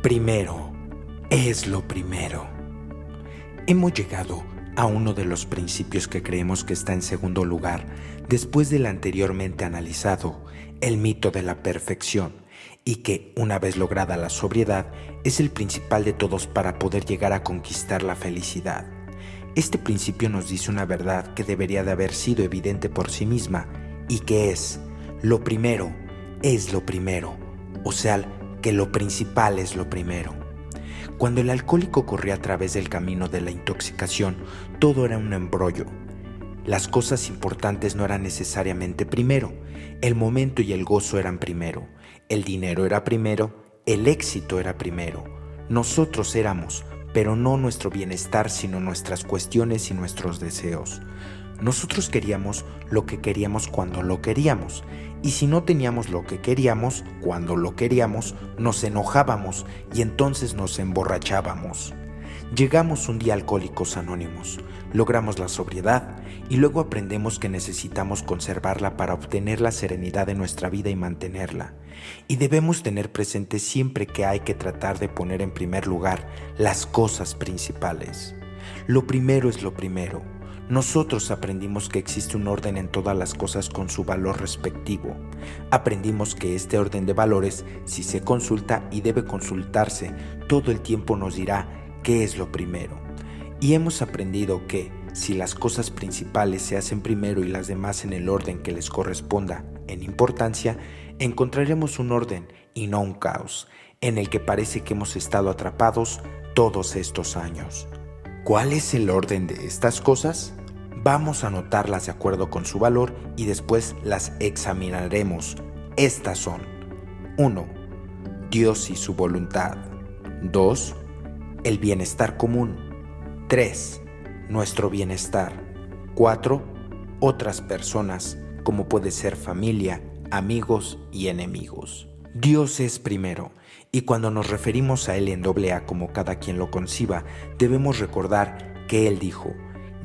Primero es lo primero. Hemos llegado a uno de los principios que creemos que está en segundo lugar, después del anteriormente analizado, el mito de la perfección, y que, una vez lograda la sobriedad, es el principal de todos para poder llegar a conquistar la felicidad. Este principio nos dice una verdad que debería de haber sido evidente por sí misma, y que es: lo primero es lo primero, o sea, que lo principal es lo primero. Cuando el alcohólico corría a través del camino de la intoxicación, todo era un embrollo. Las cosas importantes no eran necesariamente primero, el momento y el gozo eran primero, el dinero era primero, el éxito era primero. Nosotros éramos, pero no nuestro bienestar, sino nuestras cuestiones y nuestros deseos. Nosotros queríamos lo que queríamos cuando lo queríamos, y si no teníamos lo que queríamos cuando lo queríamos, nos enojábamos y entonces nos emborrachábamos. Llegamos un día a Alcohólicos Anónimos, logramos la sobriedad y luego aprendemos que necesitamos conservarla para obtener la serenidad de nuestra vida y mantenerla. Y debemos tener presente siempre que hay que tratar de poner en primer lugar las cosas principales. Lo primero es lo primero. Nosotros aprendimos que existe un orden en todas las cosas con su valor respectivo. Aprendimos que este orden de valores, si se consulta y debe consultarse, todo el tiempo nos dirá qué es lo primero. Y hemos aprendido que, si las cosas principales se hacen primero y las demás en el orden que les corresponda en importancia, encontraremos un orden y no un caos, en el que parece que hemos estado atrapados todos estos años. ¿Cuál es el orden de estas cosas? Vamos a anotarlas de acuerdo con su valor y después las examinaremos. Estas son: 1. Dios y su voluntad. 2. El bienestar común. 3. Nuestro bienestar. 4. Otras personas, como puede ser familia, amigos y enemigos. Dios es primero, y cuando nos referimos a Él en AA como cada quien lo conciba, debemos recordar que Él dijo: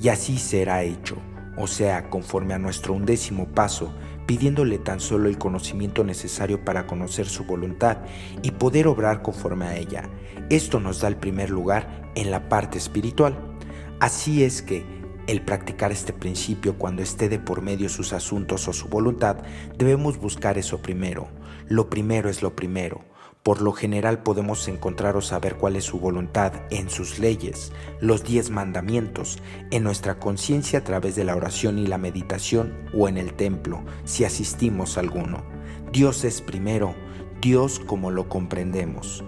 y así será hecho, o sea, conforme a nuestro 11º paso, pidiéndole tan solo el conocimiento necesario para conocer su voluntad y poder obrar conforme a ella. Esto nos da el primer lugar en la parte espiritual. Así es que, el practicar este principio cuando esté de por medio sus asuntos o su voluntad, debemos buscar eso primero. Lo primero es lo primero. Por lo general podemos encontrar o saber cuál es su voluntad en sus leyes, los 10 mandamientos, en nuestra conciencia a través de la oración y la meditación o en el templo, si asistimos a alguno. Dios es primero, Dios como lo comprendemos.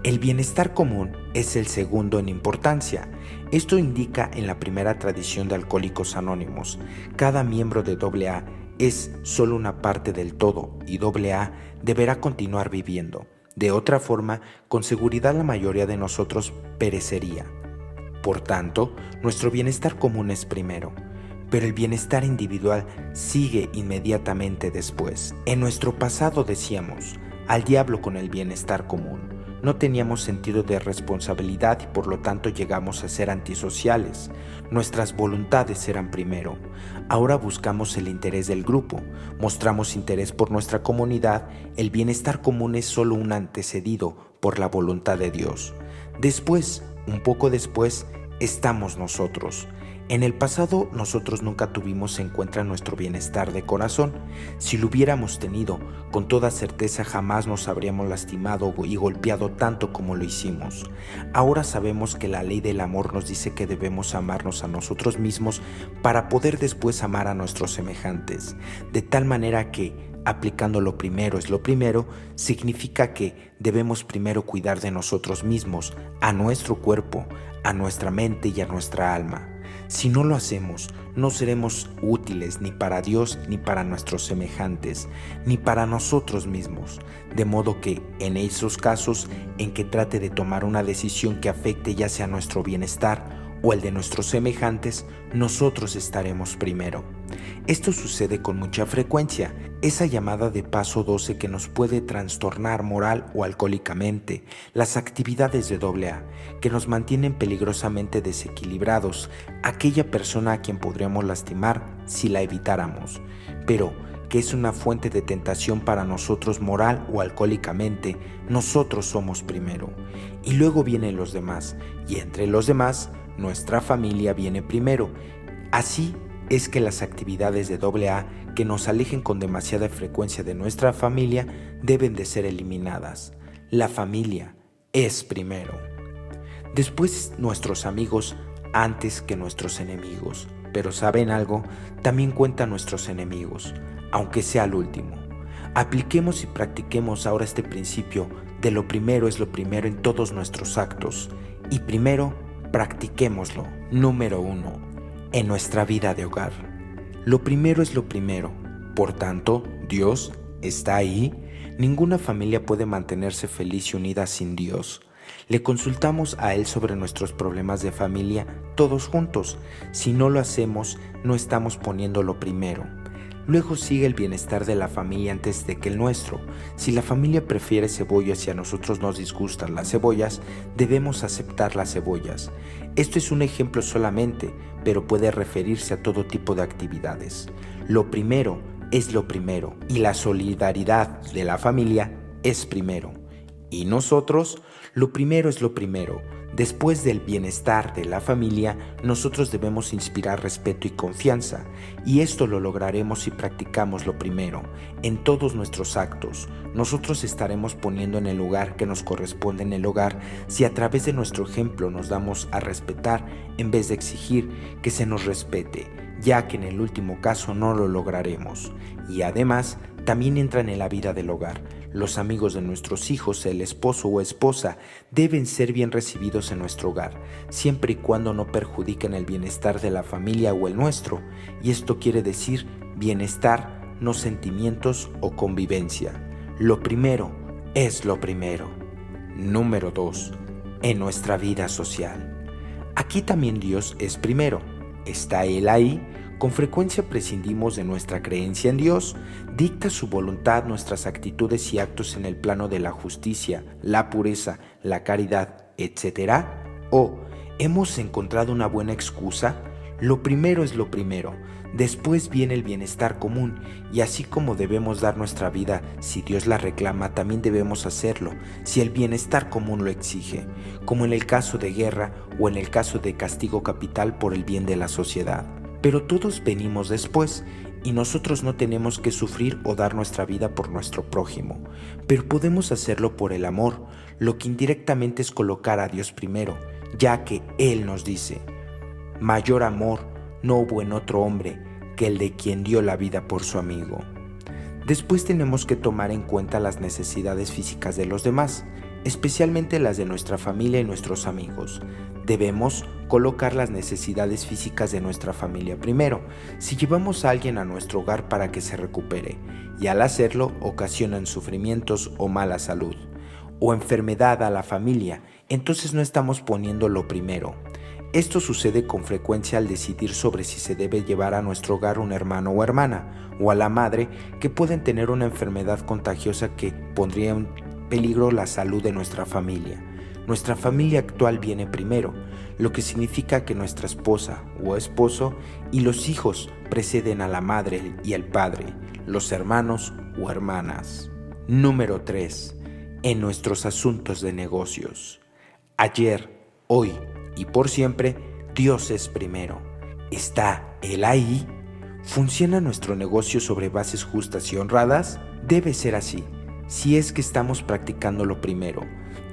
El bienestar común es el segundo en importancia. Esto indica en la primera tradición de Alcohólicos Anónimos. Cada miembro de AA es solo una parte del todo y AA deberá continuar viviendo. De otra forma, con seguridad la mayoría de nosotros perecería. Por tanto, nuestro bienestar común es primero, pero el bienestar individual sigue inmediatamente después. En nuestro pasado decíamos: al diablo con el bienestar común. No teníamos sentido de responsabilidad y por lo tanto llegamos a ser antisociales. Nuestras voluntades eran primero. Ahora buscamos el interés del grupo, mostramos interés por nuestra comunidad. El bienestar común es solo un antecedido por la voluntad de Dios. Después, un poco después, estamos nosotros. En el pasado nosotros nunca tuvimos en cuenta nuestro bienestar de corazón. Si lo hubiéramos tenido, con toda certeza jamás nos habríamos lastimado y golpeado tanto como lo hicimos. Ahora sabemos que la ley del amor nos dice que debemos amarnos a nosotros mismos para poder después amar a nuestros semejantes. De tal manera que, aplicando lo primero es lo primero, significa que debemos primero cuidar de nosotros mismos, a nuestro cuerpo, a nuestra mente y a nuestra alma. Si no lo hacemos, no seremos útiles ni para Dios, ni para nuestros semejantes, ni para nosotros mismos. De modo que, en esos casos en que trate de tomar una decisión que afecte ya sea nuestro bienestar o el de nuestros semejantes, nosotros estaremos primero. Esto sucede con mucha frecuencia, esa llamada de paso 12 que nos puede trastornar moral o alcohólicamente, las actividades de AA, que nos mantienen peligrosamente desequilibrados, aquella persona a quien podríamos lastimar si la evitáramos. Pero, que es una fuente de tentación para nosotros moral o alcohólicamente, nosotros somos primero. Y luego vienen los demás, y entre los demás, nuestra familia viene primero. Así es que las actividades de AA que nos alejen con demasiada frecuencia de nuestra familia deben de ser eliminadas. La familia es primero. Después nuestros amigos antes que nuestros enemigos. Pero ¿saben algo? También cuentan nuestros enemigos, aunque sea el último. Apliquemos y practiquemos ahora este principio de lo primero es lo primero en todos nuestros actos. Y primero, practiquémoslo. Número 1. En nuestra vida de hogar. Lo primero es lo primero. Por tanto, Dios está ahí. Ninguna familia puede mantenerse feliz y unida sin Dios. Le consultamos a Él sobre nuestros problemas de familia todos juntos. Si no lo hacemos, no estamos poniendo lo primero. Luego sigue el bienestar de la familia antes de que el nuestro. Si la familia prefiere cebollas y a nosotros nos disgustan las cebollas, debemos aceptar las cebollas. Esto es un ejemplo solamente, pero puede referirse a todo tipo de actividades. Lo primero es lo primero y la solidaridad de la familia es primero. Y nosotros, lo primero es lo primero. Después del bienestar de la familia, nosotros debemos inspirar respeto y confianza, y esto lo lograremos si practicamos lo primero. En todos nuestros actos, nosotros estaremos poniendo en el lugar que nos corresponde en el hogar si a través de nuestro ejemplo nos damos a respetar en vez de exigir que se nos respete, ya que en el último caso no lo lograremos. Y además, también entran en la vida del hogar. Los amigos de nuestros hijos, el esposo o esposa, deben ser bien recibidos en nuestro hogar, siempre y cuando no perjudiquen el bienestar de la familia o el nuestro. Y esto quiere decir bienestar, no sentimientos o convivencia. Lo primero es lo primero. Número 2. En nuestra vida social. Aquí también Dios es primero. ¿Está Él ahí? Con frecuencia prescindimos de nuestra creencia en Dios, dicta su voluntad nuestras actitudes y actos en el plano de la justicia, la pureza, la caridad, etc. ¿O hemos encontrado una buena excusa? Lo primero es lo primero, después viene el bienestar común, y así como debemos dar nuestra vida si Dios la reclama, también debemos hacerlo si el bienestar común lo exige, como en el caso de guerra o en el caso de castigo capital por el bien de la sociedad. Pero todos venimos después y nosotros no tenemos que sufrir o dar nuestra vida por nuestro prójimo, pero podemos hacerlo por el amor, lo que indirectamente es colocar a Dios primero, ya que Él nos dice: mayor amor no hubo en otro hombre que el de quien dio la vida por su amigo. Después tenemos que tomar en cuenta las necesidades físicas de los demás, especialmente las de nuestra familia y nuestros amigos. Debemos colocar las necesidades físicas de nuestra familia primero, si llevamos a alguien a nuestro hogar para que se recupere, y al hacerlo ocasionan sufrimientos o mala salud, o enfermedad a la familia, entonces no estamos poniendo lo primero. Esto sucede con frecuencia al decidir sobre si se debe llevar a nuestro hogar un hermano o hermana, o a la madre, que pueden tener una enfermedad contagiosa que pondría en peligro la salud de nuestra familia. Nuestra familia actual viene primero, lo que significa que nuestra esposa o esposo y los hijos preceden a la madre y al padre, los hermanos o hermanas. Número 3. En nuestros asuntos de negocios. Ayer, hoy y por siempre, Dios es primero. ¿Está Él ahí? ¿Funciona nuestro negocio sobre bases justas y honradas? Debe ser así, si es que estamos practicando lo primero.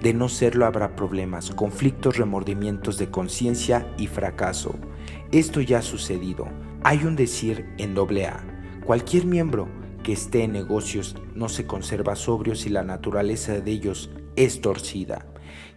De no serlo habrá problemas, conflictos, remordimientos de conciencia y fracaso. Esto ya ha sucedido. Hay un decir en AA: cualquier miembro que esté en negocios no se conserva sobrio si la naturaleza de ellos es torcida.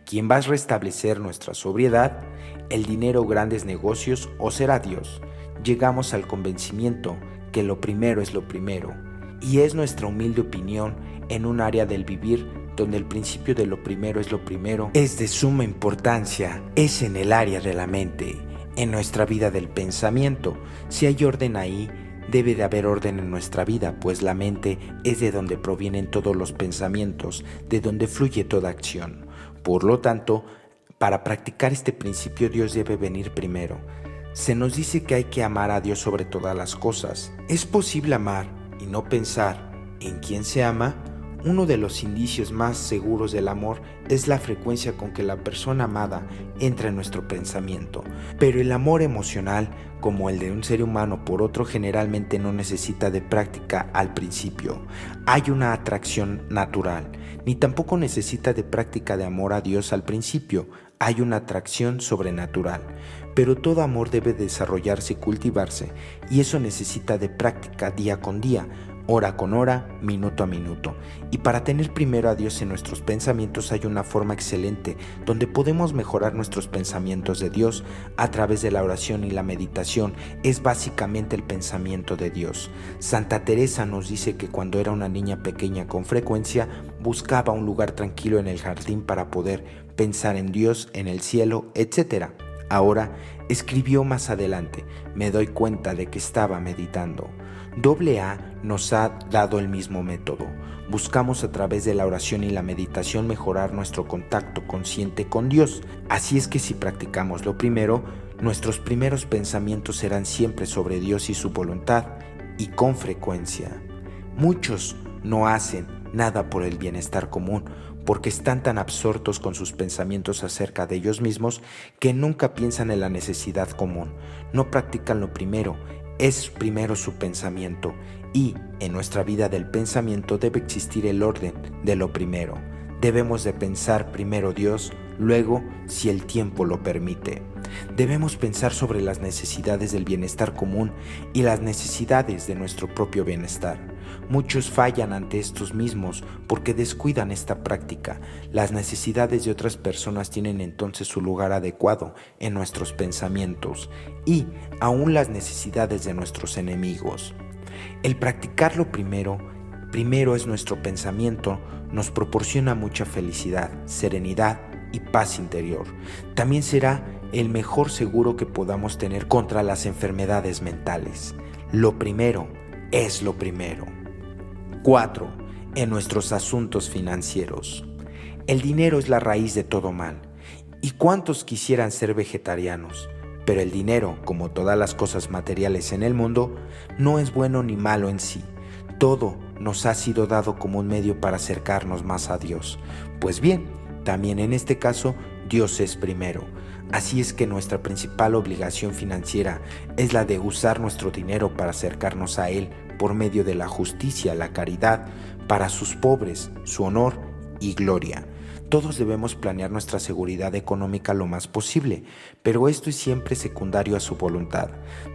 ¿Quién va a restablecer nuestra sobriedad? ¿El dinero, grandes negocios o será Dios? Llegamos al convencimiento que lo primero es lo primero, y es nuestra humilde opinión en un área del vivir donde el principio de lo primero es lo primero es de suma importancia, es en el área de la mente, en nuestra vida del pensamiento. Si hay orden ahí, debe de haber orden en nuestra vida, pues la mente es de donde provienen todos los pensamientos, de donde fluye toda acción. Por lo tanto, para practicar este principio, Dios debe venir primero. Se nos dice que hay que amar a Dios sobre todas las cosas. ¿Es posible amar y no pensar en quién se ama, uno de los indicios más seguros del amor es la frecuencia con que la persona amada entra en nuestro pensamiento. Pero el amor emocional, como el de un ser humano por otro, generalmente no necesita de práctica al principio. Hay una atracción natural, ni tampoco necesita de práctica de amor a Dios al principio. Hay una atracción sobrenatural. Pero todo amor debe desarrollarse y cultivarse, y eso necesita de práctica día con día, hora con hora, minuto a minuto. Y para tener primero a Dios en nuestros pensamientos hay una forma excelente donde podemos mejorar nuestros pensamientos de Dios a través de la oración y la meditación. Es básicamente el pensamiento de Dios. Santa Teresa nos dice que cuando era una niña pequeña con frecuencia buscaba un lugar tranquilo en el jardín para poder pensar en Dios, en el cielo, etc. Ahora, escribió más adelante, me doy cuenta de que estaba meditando. AA nos ha dado el mismo método. Buscamos a través de la oración y la meditación mejorar nuestro contacto consciente con Dios. Así es que si practicamos lo primero, nuestros primeros pensamientos serán siempre sobre Dios y su voluntad, y con frecuencia. Muchos no hacen nada por el bienestar común, porque están tan absortos con sus pensamientos acerca de ellos mismos que nunca piensan en la necesidad común. No practican lo primero, es primero su pensamiento, y en nuestra vida del pensamiento debe existir el orden de lo primero. Debemos de pensar primero Dios, luego, si el tiempo lo permite. Debemos pensar sobre las necesidades del bienestar común y las necesidades de nuestro propio bienestar. Muchos fallan ante estos mismos porque descuidan esta práctica. Las necesidades de otras personas tienen entonces su lugar adecuado en nuestros pensamientos, y aún las necesidades de nuestros enemigos. El practicarlo primero es nuestro pensamiento, nos proporciona mucha felicidad, serenidad y paz interior. También será el mejor seguro que podamos tener contra las enfermedades mentales. Lo primero es lo primero. 4. En nuestros asuntos financieros. El dinero es la raíz de todo mal. ¿Y cuántos quisieran ser vegetarianos? Pero el dinero, como todas las cosas materiales en el mundo, no es bueno ni malo en sí. Todo nos ha sido dado como un medio para acercarnos más a Dios. Pues bien, también en este caso, Dios es primero. Así es que nuestra principal obligación financiera es la de usar nuestro dinero para acercarnos a Él por medio de la justicia, la caridad, para sus pobres, su honor y gloria. Todos debemos planear nuestra seguridad económica lo más posible, pero esto es siempre secundario a su voluntad.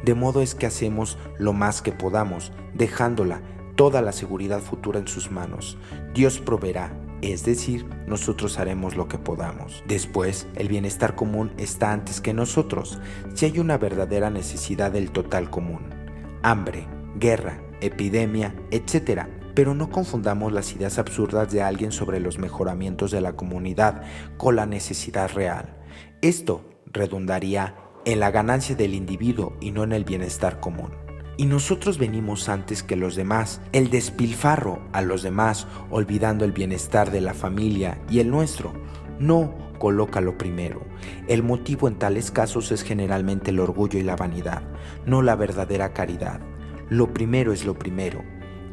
De modo es que hacemos lo más que podamos, dejándola toda la seguridad futura en sus manos. Dios proveerá, es decir, nosotros haremos lo que podamos. Después, el bienestar común está antes que nosotros, si hay una verdadera necesidad del total común. Hambre, guerra, epidemia, etc. Pero no confundamos las ideas absurdas de alguien sobre los mejoramientos de la comunidad con la necesidad real. Esto redundaría en la ganancia del individuo y no en el bienestar común. Y nosotros venimos antes que los demás. El despilfarro a los demás, olvidando el bienestar de la familia y el nuestro, no coloca lo primero. El motivo en tales casos es generalmente el orgullo y la vanidad, no la verdadera caridad. Lo primero es lo primero.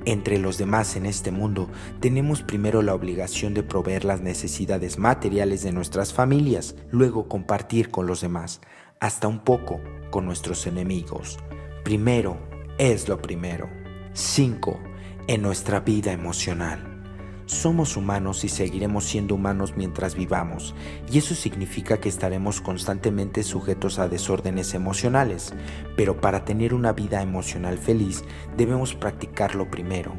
Entre los demás en este mundo, tenemos primero la obligación de proveer las necesidades materiales de nuestras familias, luego compartir con los demás, hasta un poco con nuestros enemigos. Primero es lo primero. 5. En nuestra vida emocional. Somos humanos y seguiremos siendo humanos mientras vivamos, y eso significa que estaremos constantemente sujetos a desórdenes emocionales, pero para tener una vida emocional feliz debemos practicarlo primero.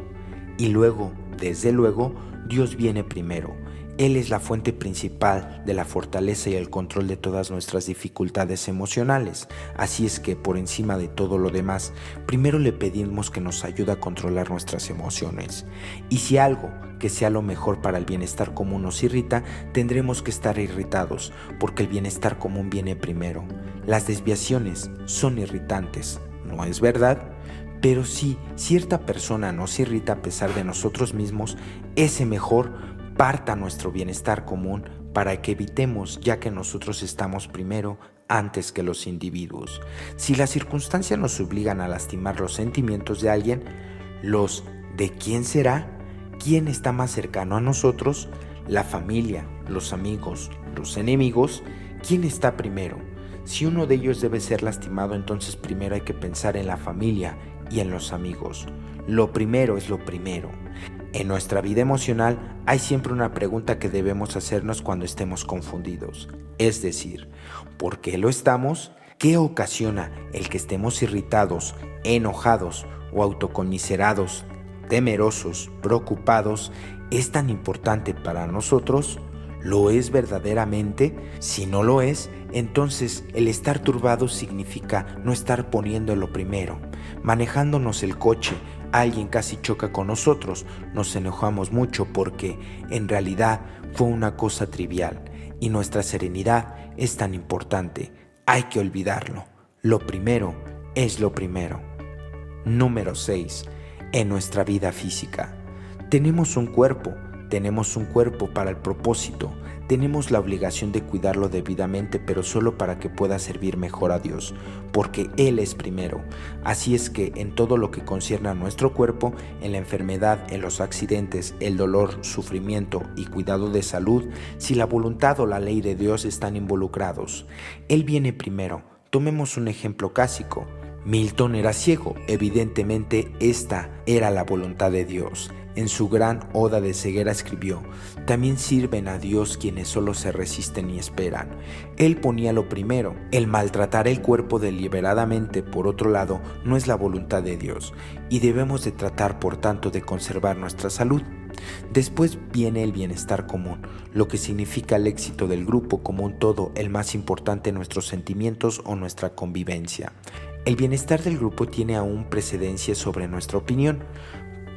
Y luego, desde luego, Dios viene primero. Él es la fuente principal de la fortaleza y el control de todas nuestras dificultades emocionales. Así es que, por encima de todo lo demás, primero le pedimos que nos ayude a controlar nuestras emociones. Y si algo que sea lo mejor para el bienestar común nos irrita, tendremos que estar irritados, porque el bienestar común viene primero. Las desviaciones son irritantes, ¿no es verdad? Pero si cierta persona nos irrita a pesar de nosotros mismos, ese mejor parta nuestro bienestar común para que evitemos, ya que nosotros estamos primero antes que los individuos. Si las circunstancias nos obligan a lastimar los sentimientos de alguien, Los ¿de quién será? ¿Quién está más cercano a nosotros? La familia, los amigos, los enemigos. ¿Quién está primero? Si uno de ellos debe ser lastimado, entonces primero hay que pensar en la familia y en los amigos. Lo primero es lo primero. En nuestra vida emocional hay siempre una pregunta que debemos hacernos cuando estemos confundidos. Es decir, ¿por qué lo estamos? ¿Qué ocasiona el que estemos irritados, enojados o autoconmiserados, temerosos, preocupados? ¿Es tan importante para nosotros? ¿Lo es verdaderamente? Si no lo es, entonces el estar turbados significa no estar poniendo lo primero. Manejándonos el coche, alguien casi choca con nosotros, nos enojamos mucho porque en realidad fue una cosa trivial y nuestra serenidad es tan importante. Hay que olvidarlo. Lo primero es lo primero. Número 6. En nuestra vida física. Tenemos un cuerpo para el propósito. Tenemos la obligación de cuidarlo debidamente, pero solo para que pueda servir mejor a Dios, porque Él es primero. Así es que en todo lo que concierne a nuestro cuerpo, en la enfermedad, en los accidentes, el dolor, sufrimiento y cuidado de salud, si la voluntad o la ley de Dios están involucrados, Él viene primero. Tomemos un ejemplo clásico. Milton era ciego, evidentemente esta era la voluntad de Dios. En su gran oda de ceguera escribió: también sirven a Dios quienes solo se resisten y esperan. Él ponía lo primero. El maltratar el cuerpo deliberadamente, por otro lado, no es la voluntad de Dios, y debemos de tratar, por tanto, de conservar nuestra salud. Después viene el bienestar común, lo que significa el éxito del grupo como un todo, el más importante en nuestros sentimientos o nuestra convivencia. El bienestar del grupo tiene aún precedencia sobre nuestra opinión,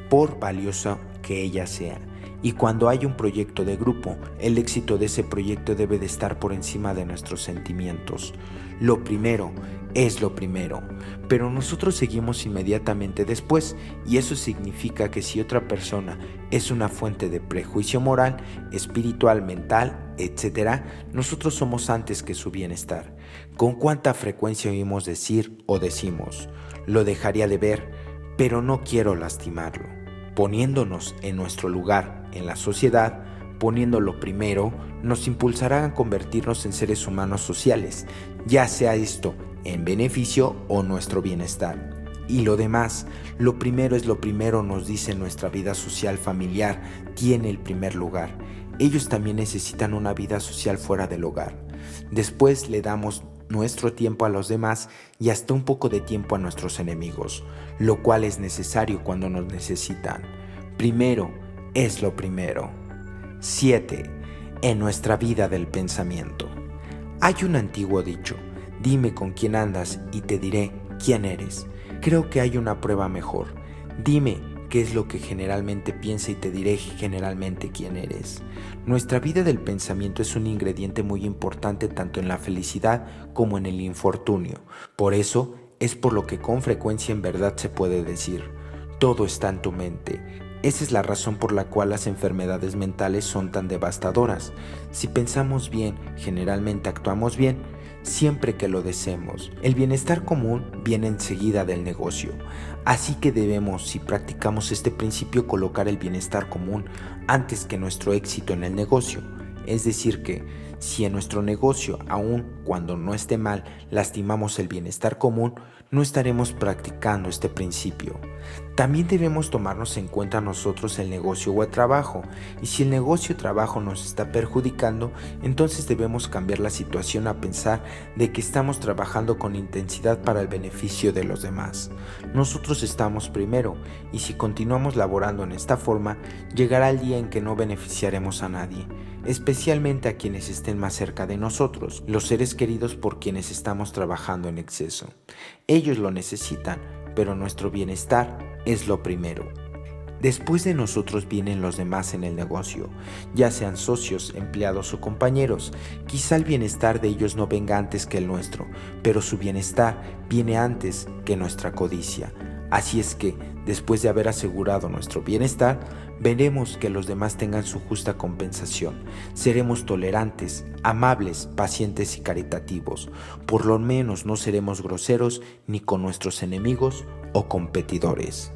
por valiosa que ella sea. Y cuando hay un proyecto de grupo, el éxito de ese proyecto debe de estar por encima de nuestros sentimientos. Lo primero es lo primero, pero nosotros seguimos inmediatamente después, y eso significa que si otra persona es una fuente de prejuicio moral, espiritual, mental, etc., nosotros somos antes que su bienestar. ¿Con cuánta frecuencia oímos decir o decimos: lo dejaría de ver, pero no quiero lastimarlo? Poniéndonos en nuestro lugar en la sociedad, poniéndolo primero, nos impulsará a convertirnos en seres humanos sociales, ya sea esto en beneficio o nuestro bienestar. Y lo demás, lo primero es lo primero, nos dice nuestra vida social familiar, tiene el primer lugar. Ellos también necesitan una vida social fuera del hogar. Después le damos nuestro tiempo a los demás y hasta un poco de tiempo a nuestros enemigos, lo cual es necesario cuando nos necesitan. Primero es lo primero. 7. En nuestra vida del pensamiento. Hay un antiguo dicho: dime con quién andas y te diré quién eres. Creo que hay una prueba mejor. Dime qué es lo que generalmente piensa y te diré generalmente quién eres. Nuestra vida del pensamiento es un ingrediente muy importante tanto en la felicidad como en el infortunio. Por eso es por lo que con frecuencia en verdad se puede decir: todo está en tu mente. Esa es la razón por la cual las enfermedades mentales son tan devastadoras. Si pensamos bien, generalmente actuamos bien, siempre que lo deseemos. El bienestar común viene enseguida del negocio. Así que debemos, si practicamos este principio, colocar el bienestar común antes que nuestro éxito en el negocio. Es decir que, si en nuestro negocio, aun cuando no esté mal, lastimamos el bienestar común, no estaremos practicando este principio. También debemos tomarnos en cuenta nosotros el negocio o el trabajo, y si el negocio o trabajo nos está perjudicando, entonces debemos cambiar la situación a pensar de que estamos trabajando con intensidad para el beneficio de los demás. Nosotros estamos primero, y si continuamos laborando en esta forma, llegará el día en que no beneficiaremos a nadie, especialmente a quienes estén más cerca de nosotros, los seres queridos por quienes estamos trabajando en exceso. Ellos lo necesitan, pero nuestro bienestar es lo primero. Después de nosotros vienen los demás en el negocio, ya sean socios, empleados o compañeros. Quizá el bienestar de ellos no venga antes que el nuestro, pero su bienestar viene antes que nuestra codicia. Así es que, después de haber asegurado nuestro bienestar, veremos que los demás tengan su justa compensación. Seremos tolerantes, amables, pacientes y caritativos. Por lo menos no seremos groseros ni con nuestros enemigos o competidores.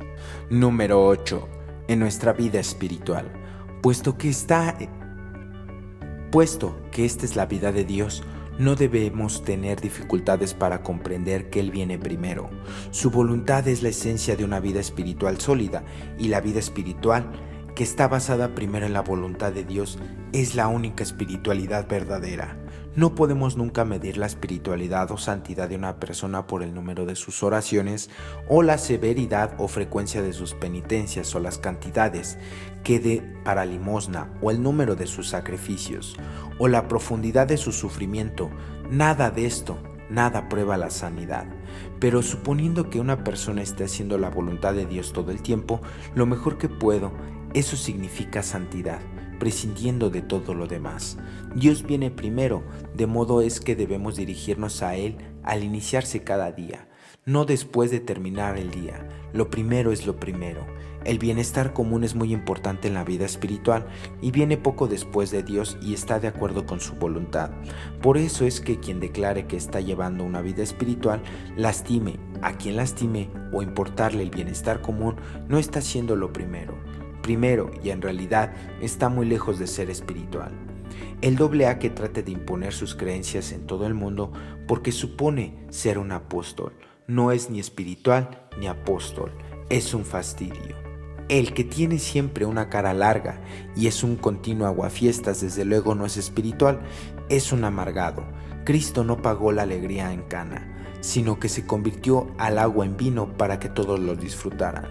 Número 8. En nuestra vida espiritual. Puesto que esta es la vida de Dios, no debemos tener dificultades para comprender que Él viene primero. Su voluntad es la esencia de una vida espiritual sólida, y la vida espiritual, que está basada primero en la voluntad de Dios, es la única espiritualidad verdadera. No podemos nunca medir la espiritualidad o santidad de una persona por el número de sus oraciones, o la severidad o frecuencia de sus penitencias, o las cantidades que dé para limosna, o el número de sus sacrificios, o la profundidad de su sufrimiento. Nada de esto, nada prueba la sanidad. Pero suponiendo que una persona esté haciendo la voluntad de Dios todo el tiempo, lo mejor que puedo, eso significa santidad, prescindiendo de todo lo demás. Dios viene primero, de modo es que debemos dirigirnos a Él al iniciarse cada día, no después de terminar el día. Lo primero es lo primero. El bienestar común es muy importante en la vida espiritual y viene poco después de Dios y está de acuerdo con su voluntad. Por eso es que quien declare que está llevando una vida espiritual, lastime a quien lastime o importarle el bienestar común, no está haciendo lo primero, y en realidad está muy lejos de ser espiritual. El AA que trate de imponer sus creencias en todo el mundo porque supone ser un apóstol, no es ni espiritual ni apóstol, es un fastidio. El que tiene siempre una cara larga y es un continuo aguafiestas, desde luego no es espiritual, es un amargado. Cristo no pagó la alegría en Cana, sino que se convirtió al agua en vino para que todos lo disfrutaran.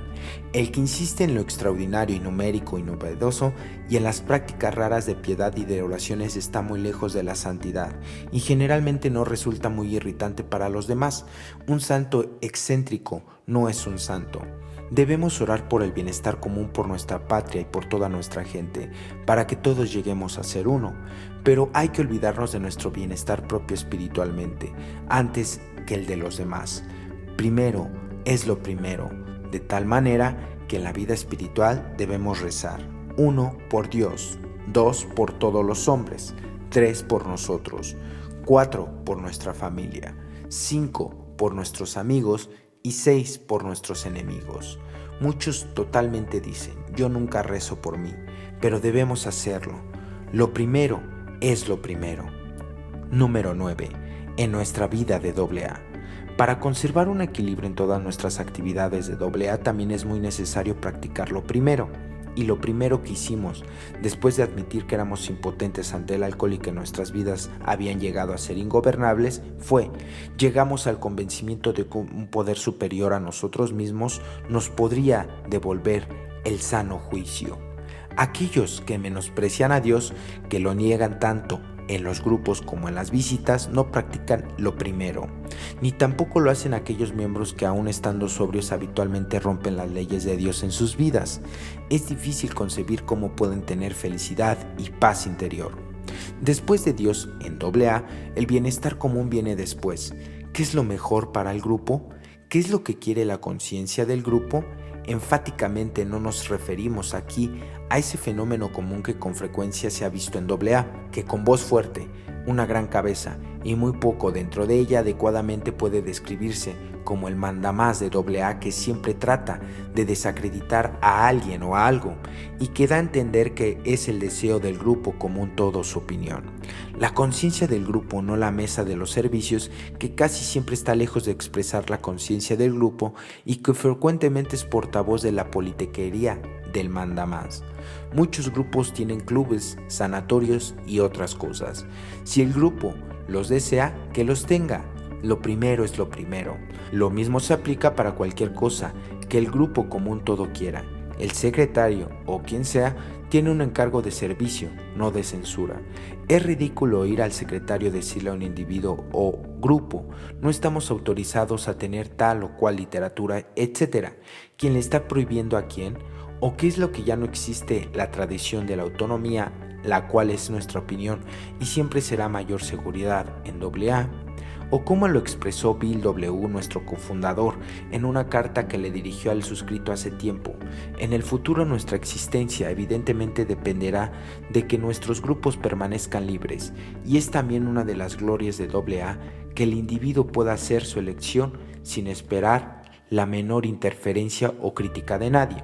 El que insiste en lo extraordinario y numérico y novedoso y en las prácticas raras de piedad y de oraciones está muy lejos de la santidad y generalmente no resulta muy irritante para los demás. Un santo excéntrico no es un santo. Debemos orar por el bienestar común, por nuestra patria y por toda nuestra gente, para que todos lleguemos a ser uno. Pero hay que olvidarnos de nuestro bienestar propio espiritualmente, antes que el de los demás. Primero es lo primero, de tal manera que en la vida espiritual debemos rezar: 1 por Dios, 2 por todos los hombres, 3 por nosotros, 4 por nuestra familia, 5 por nuestros amigos y 6 por nuestros enemigos. Muchos totalmente dicen: yo nunca rezo por mí, pero debemos hacerlo. Lo primero es lo primero. Número 9. En nuestra vida de AA. Para conservar un equilibrio en todas nuestras actividades de AA también es muy necesario practicar lo primero. Y lo primero que hicimos, después de admitir que éramos impotentes ante el alcohol y que nuestras vidas habían llegado a ser ingobernables, llegamos al convencimiento de que un poder superior a nosotros mismos nos podría devolver el sano juicio. Aquellos que menosprecian a Dios, que lo niegan tanto en los grupos como en las visitas, no practican lo primero, ni tampoco lo hacen aquellos miembros que aún estando sobrios habitualmente rompen las leyes de Dios en sus vidas. Es difícil concebir cómo pueden tener felicidad y paz interior. Después de Dios, en AA, el bienestar común viene después. ¿Qué es lo mejor para el grupo? ¿Qué es lo que quiere la conciencia del grupo? Enfáticamente no nos referimos aquí a ese fenómeno común que con frecuencia se ha visto en AA, que con voz fuerte, una gran cabeza y muy poco dentro de ella adecuadamente puede describirse como el mandamás de AA, que siempre trata de desacreditar a alguien o a algo y que da a entender que es el deseo del grupo como un todo su opinión. La conciencia del grupo, no la mesa de los servicios, que casi siempre está lejos de expresar la conciencia del grupo y que frecuentemente es portavoz de la politiquería del mandamás. Muchos grupos tienen clubes, sanatorios y otras cosas. Si el grupo los desea, que los tenga. Lo primero es lo primero. Lo mismo se aplica para cualquier cosa que el grupo como un todo quiera. El secretario o quien sea tiene un encargo de servicio, no de censura. Es ridículo oír al secretario decirle a un individuo o grupo: no estamos autorizados a tener tal o cual literatura, etc. ¿Quién le está prohibiendo a quién? ¿O qué es lo que ya no existe? La tradición de la autonomía, la cual es nuestra opinión y siempre será mayor seguridad en AA. O como lo expresó Bill W., nuestro cofundador, en una carta que le dirigió al suscrito hace tiempo: en el futuro nuestra existencia evidentemente dependerá de que nuestros grupos permanezcan libres, y es también una de las glorias de AA que el individuo pueda hacer su elección sin esperar la menor interferencia o crítica de nadie.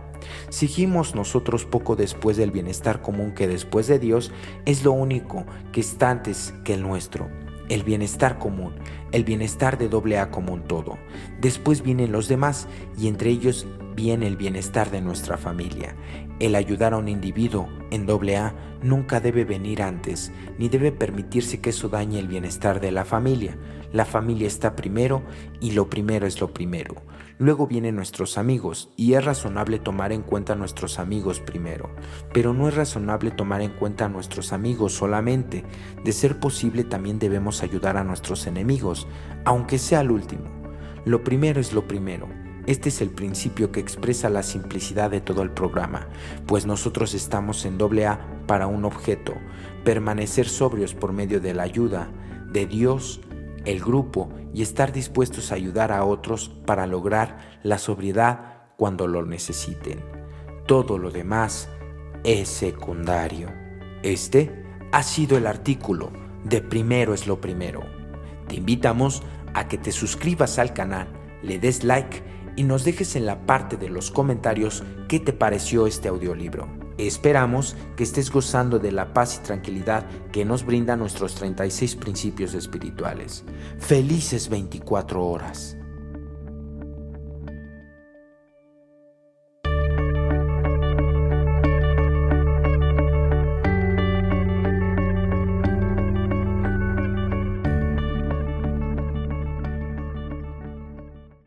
Seguimos nosotros poco después del bienestar común, que después de Dios es lo único que está antes que el nuestro. El bienestar común, el bienestar de AA como un todo. Después vienen los demás y entre ellos viene el bienestar de nuestra familia. El ayudar a un individuo en AA nunca debe venir antes, ni debe permitirse que eso dañe el bienestar de la familia. La familia está primero y lo primero es lo primero. Luego vienen nuestros amigos y es razonable tomar en cuenta a nuestros amigos primero, pero no es razonable tomar en cuenta a nuestros amigos solamente. De ser posible también debemos ayudar a nuestros enemigos, aunque sea el último. Lo primero es lo primero. Este es el principio que expresa la simplicidad de todo el programa, pues nosotros estamos en AA para un objeto: permanecer sobrios por medio de la ayuda de Dios, el grupo, y estar dispuestos a ayudar a otros para lograr la sobriedad cuando lo necesiten. Todo lo demás es secundario. Este ha sido el artículo de Primero es lo primero. Te invitamos a que te suscribas al canal, le des like y nos dejes en la parte de los comentarios qué te pareció este audiolibro. Esperamos que estés gozando de la paz y tranquilidad que nos brindan nuestros 36 principios espirituales. Felices 24 horas.